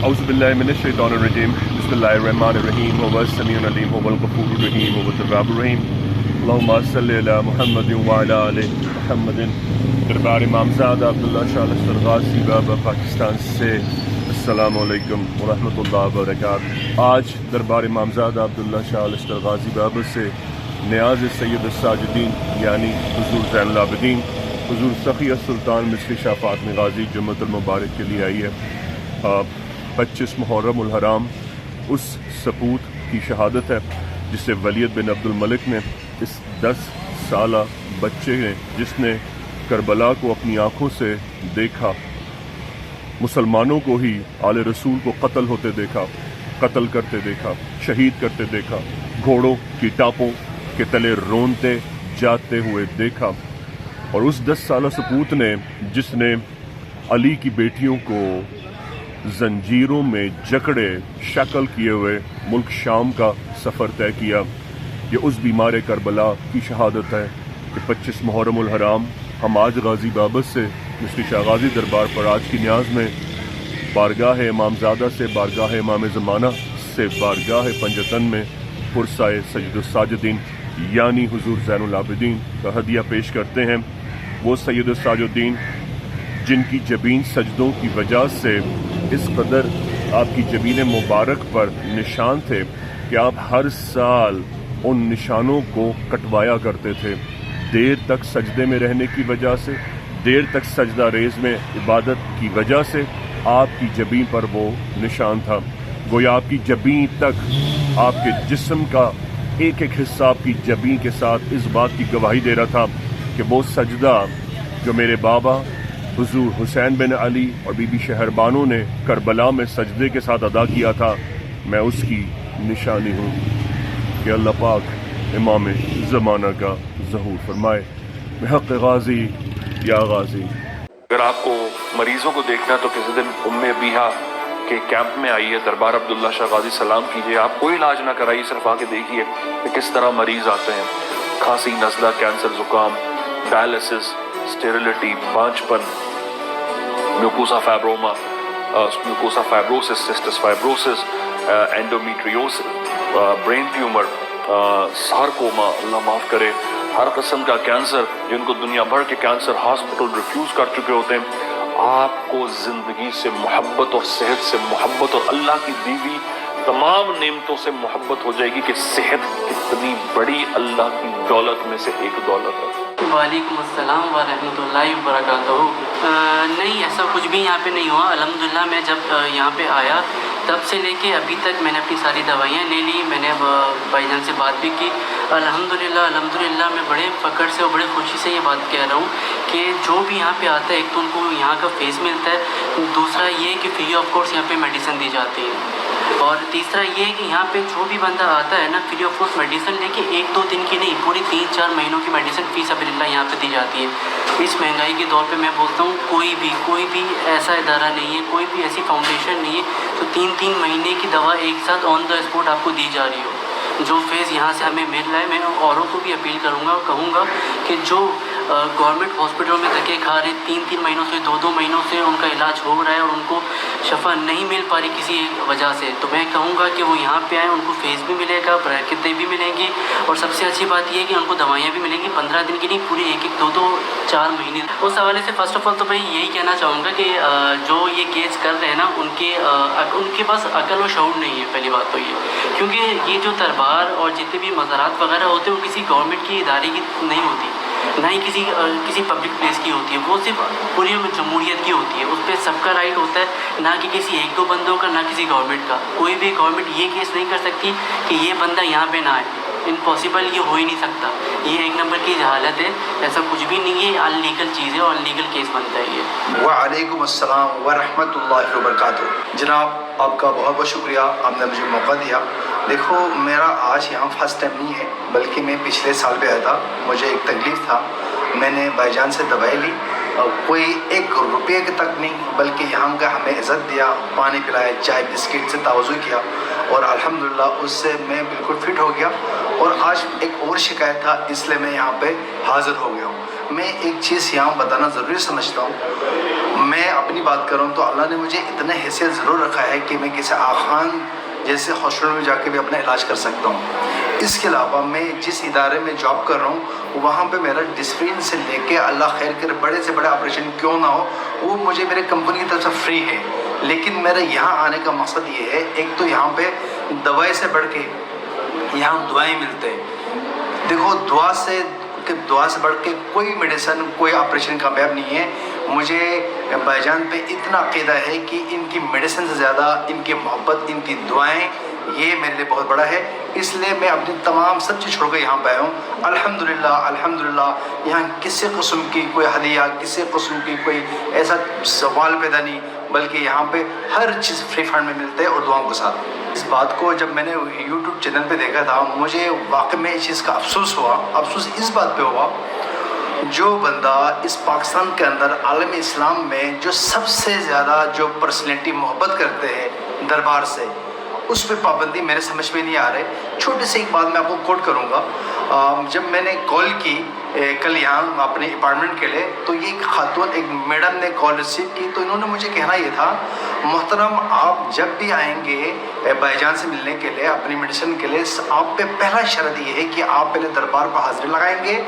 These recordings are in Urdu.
اعوذ باللہ من الشیطان الرجیم بسم اللہ الرحمن الرحیم هو السمیع العلیم هو الغفور الرحیم هو التواب الرحیم اللہم صلی علی محمد وعلی آل محمد۔ دربار امامزادہ عبداللہ شاہ لشکر غازی بابا پاکستان سے السلام علیکم ورحمۃ اللہ وبرکاتہ۔ آج دربار امامزادہ عبداللہ شاہ لشکر غازی بابا سے نیاز سید الساجدین یعنی حضور زین العابدین حضور سخی السلطان مصری شاہ فاطمی غازی جمعۃ المبارک کے لیے آئی ہے۔ 25 محرم الحرام اس سپوت کی شہادت ہے جسے ولید بن عبد الملک نے، اس 10 سالہ بچے نے جس نے کربلا کو اپنی آنکھوں سے دیکھا، مسلمانوں کو ہی آل رسول کو قتل ہوتے دیکھا، قتل کرتے دیکھا، شہید کرتے دیکھا، گھوڑوں کی ٹاپوں کے تلے رونتے جاتے ہوئے دیکھا، اور اس 10 سالہ سپوت نے جس نے علی کی بیٹیوں کو زنجیروں میں جکڑے شکل کیے ہوئے ملک شام کا سفر طے کیا، یہ اس بیمار کربلا کی شہادت ہے کہ 25 محرم الحرام ہم آج غازی بابا سے مصری شاہ غازی دربار پر آج کی نیاز میں بارگاہ امامزادہ سے، بارگاہ امام زمانہ سے، بارگاہ پنجتن میں پرسائے سید الساجدین یعنی حضور زین العابدین کا ہدیہ پیش کرتے ہیں۔ وہ سید الساجدین جن کی جبین سجدوں کی وجہ سے اس قدر آپ کی جبین مبارک پر نشان تھے کہ آپ ہر سال ان نشانوں کو کٹوایا کرتے تھے، دیر تک سجدے میں رہنے کی وجہ سے، دیر تک سجدہ ریز میں عبادت کی وجہ سے آپ کی جبین پر وہ نشان تھا۔ گویا آپ کی جبین تک آپ کے جسم کا ایک ایک حصہ آپ کی جبین کے ساتھ اس بات کی گواہی دے رہا تھا کہ وہ سجدہ جو میرے بابا حضور حسین بن علی اور بی بی شہربانو نے کربلا میں سجدے کے ساتھ ادا کیا تھا، میں اس کی نشانی ہوں کہ اللہ پاک امام زمانہ کا ظہور فرمائے۔ بحق غازی یا غازی۔ اگر آپ کو مریضوں کو دیکھنا تو کسی دن ام ابیہا کے کیمپ میں آئیے، دربار عبداللہ شاہ غازی سلام کیجیے، آپ کوئی علاج نہ کرائیے، صرف آ کے دیکھیے کہ کس طرح مریض آتے ہیں، کھانسی، نزلہ، کینسر، زکام، ڈائلسس، اسٹیریلٹی، پانچپن، mucosa fibroma, mucosa fibrosis, cystic fibrosis, endometriosis, brain tumour, sarcoma, اللہ معاف کرے، ہر قسم کا کینسر، جن کو دنیا بھر کے کینسر ہاسپٹل ریفیوز کر چکے ہوتے ہیں، آپ کو زندگی سے محبت اور صحت سے محبت اور اللہ کی دی ہوئی تمام نعمتوں سے محبت ہو جائے گی کہ صحت کتنی بڑی اللہ کی دولت میں سے ایک دولت ہے۔ وعلیکم السلام ورحمۃ اللہ وبرکاتہ۔ نہیں، ایسا کچھ بھی یہاں پہ نہیں ہوا الحمدللہ۔ میں جب یہاں پہ آیا تب سے لے کے ابھی تک میں نے اپنی ساری دوائیاں لے لی، میں نے بھائی جان سے بات بھی کی، الحمدللہ میں بڑے فخر سے اور بڑے خوشی سے یہ بات کہہ رہا ہوں کہ جو بھی یہاں پہ آتا ہے ایک تو ان کو یہاں کا فیس ملتا ہے، دوسرا یہ کہ فری آف کاسٹ یہاں پہ میڈیسن دی جاتی ہے، اور تیسرا یہ کہ یہاں پہ جو بھی بندہ آتا ہے نا فری آف کاسٹ میڈیسن لے کے 1-2 دن کی نہیں، پوری 3-4 مہینوں کی میڈیسن فی سبیل اللہ یہاں پہ دی جاتی ہے۔ اس مہنگائی کے دور پہ میں بولتا ہوں کوئی بھی ایسا ادارہ نہیں ہے، کوئی بھی ایسی فاؤنڈیشن نہیں ہے تو 3 مہینے کی دوا ایک ساتھ آن دا اسپاٹ آپ کو دی جا رہی ہو۔ جو فیس یہاں سے ہمیں مل رہا ہے، میں اوروں کو بھی اپیل کروں گا اور کہوں گا کہ جو گورنمنٹ ہاسپٹل میں دھکے کھا رہے 3 مہینوں سے 2 مہینوں سے ان کا علاج ہو رہا ہے اور ان کو شفا نہیں مل پا رہی کسی وجہ سے، تو میں کہوں گا کہ وہ یہاں پہ آئیں، ان کو فیس بھی ملے گا، برکتیں بھی ملیں گی، اور سب سے اچھی بات یہ ہے کہ ان کو دوائیاں بھی ملیں گی 15 دن کی نہیں، پورے 1-2-4 مہینے۔ اس حوالے سے فرسٹ آف آل تو میں یہی کہنا چاہوں گا کہ جو یہ کیس کر رہے ہیں نا ان کے پاس عقل و شعور نہیں ہے، پہلی بات تو یہ، کیونکہ یہ جو دربار اور جتنے بھی مزارات وغیرہ ہوتے ہیں وہ کسی گورنمنٹ کی ادارے کی نہیں ہوتی، نہ ہی کسی پبلک پلیس کی ہوتی ہے، وہ صرف پوری جمہوریت کی ہوتی ہے، اس پہ سب کا رائٹ ہوتا ہے، نہ کہ کسی 1-2 بندوں کا، نہ کسی گورنمنٹ کا۔ کوئی بھی گورنمنٹ یہ کیس نہیں کر سکتی کہ یہ بندہ یہاں پہ نہ آئے، امپاسبل، یہ ہو ہی نہیں سکتا، یہ 1 نمبر کی جہالت ہے، ایسا کچھ بھی نہیں ہے، ان لیگل چیز ہے اور ان لیگل کیس بنتا ہے یہ۔ وعلیکم السلام ورحمۃ اللہ وبرکاتہ۔ جناب آپ کا بہت بہت شکریہ، آپ نے مجھے موقع دیا۔ دیکھو میرا آج یہاں فرسٹ ٹائم نہیں ہے، بلکہ میں پچھلے سال بھی آیا تھا، مجھے ایک تکلیف تھا، میں نے بھائی جان سے دوائی لی، کوئی 1 روپے کے تک نہیں، بلکہ یہاں کا ہمیں عزت دیا، پانی پلایا، چائے بسکٹ سے توازو کیا، اور الحمدللہ اس سے میں بالکل فٹ ہو گیا، اور آج ایک اور شکایت تھا اس لیے میں یہاں پہ حاضر ہو گیا ہوں۔ میں ایک چیز یہاں بتانا ضروری سمجھتا ہوں، میں اپنی بات کروں تو اللہ نے مجھے اتنا حیثیت ضرور رکھا ہے کہ میں کسی آخان جیسے ہاسپٹل میں جا کے بھی اپنا علاج کر سکتا ہوں۔ اس کے علاوہ میں جس ادارے میں جاب کر رہا ہوں وہاں پہ میرا ڈسپلن سے لے کے اللہ خیر کرے بڑے سے بڑے آپریشن کیوں نہ ہو وہ مجھے میرے کمپنی کی طرف سے فری ہے، لیکن میرا یہاں آنے کا مقصد یہ ہے ایک تو یہاں پہ دوائی سے بڑھ کے یہاں دعائیں ملتے ہیں۔ دیکھو دعا سے بڑھ کے کوئی میڈیسن کوئی آپریشن کامیاب نہیں ہے۔ مجھے بھائی جان پہ اتنا عقیدہ ہے کہ ان کی میڈیسن سے زیادہ ان کی محبت ان کی دعائیں یہ میرے لیے بہت بڑا ہے، اس لیے میں اپنی تمام سب چیز چھوڑ کے یہاں پہ آیا ہوں۔ الحمدللہ الحمدللہ یہاں کسی قسم کی کوئی ہدیہ کسی قسم کی کوئی ایسا سوال پیدا نہیں، بلکہ یہاں پہ ہر چیز فری فنڈ میں ملتے ہے اور دعاؤں کے ساتھ۔ اس بات کو جب میں نے یوٹیوب چینل پہ دیکھا تھا مجھے واقعی میں اس چیز کا افسوس ہوا۔ افسوس اس بات پہ ہوا جو بندہ اس پاکستان کے اندر عالم اسلام میں جو سب سے زیادہ جو پرسنالٹی محبت کرتے ہیں دربار سے، اس پہ پابندی میرے سمجھ میں نہیں آ رہے۔ چھوٹی سی ایک بات میں آپ کو کوٹ کروں گا۔ جب میں نے کال کی کل یہاں اپنے اپارٹمنٹ کے لیے تو یہ ایک خاتون ایک میڈم نے کال ریسیو کی تو انہوں نے مجھے کہنا یہ تھا محترم آپ جب بھی آئیں گے بھائی جان سے ملنے کے لیے اپنی میڈیسن کے لیے آپ پہ پہلا شرط یہ ہے کہ آپ پہلے دربار پر حاضری لگائیں گے،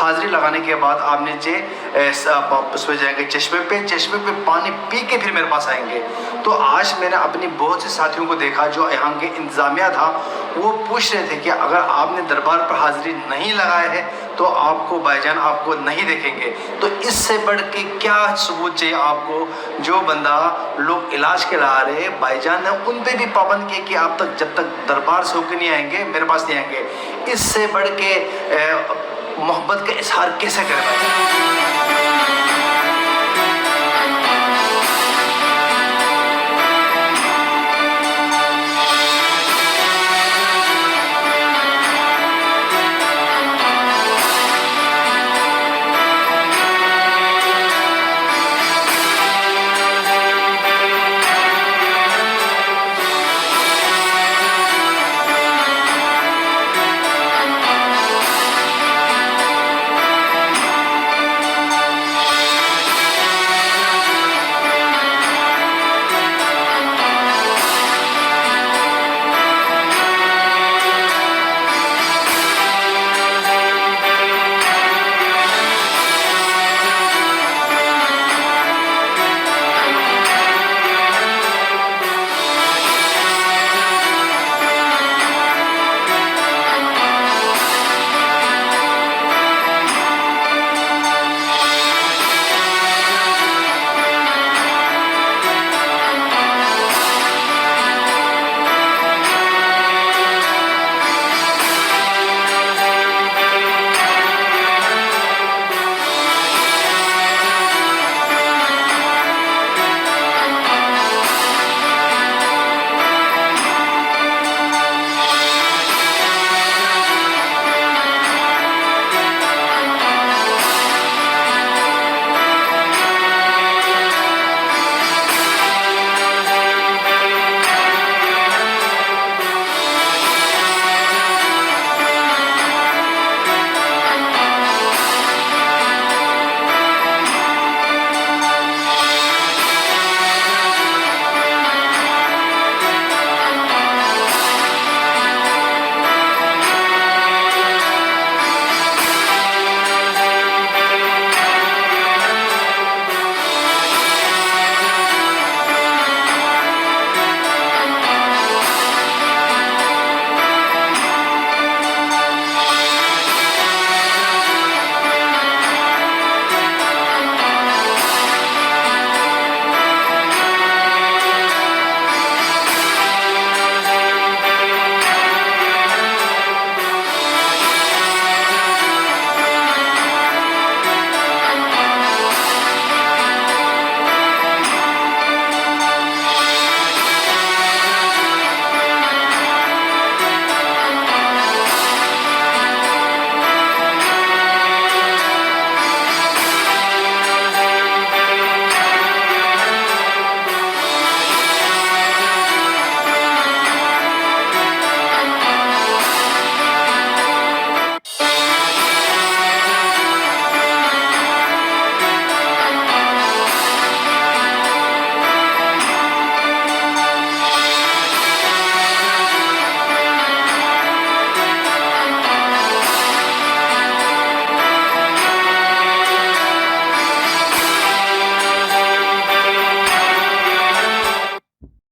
حاضری لگانے کے بعد آپ نیچے اس میں جائیں گے چشمے پہ پانی پی کے پھر میرے پاس آئیں گے۔ تو آج میں نے اپنی بہت سے ساتھیوں کو دیکھا جو یہاں کے انتظامیہ تھا وہ پوچھ رہے تھے کہ اگر آپ نے دربار پر حاضری نہیں لگائے ہے تو آپ کو بھائی جان آپ کو نہیں دیکھیں گے۔ تو اس سے بڑھ کے کیا ثبوت چاہیے آپ کو؟ جو بندہ لوگ علاج کے لا رہے بھائی جان نے ان پہ بھی پابند کیا کہ آپ تک جب تک دربار سے ہو کے نہیں آئیں گے میرے پاس نہیں آئیں گے۔ اس سے بڑھ کے محبت کا اظہار کیسے کرنا ہے؟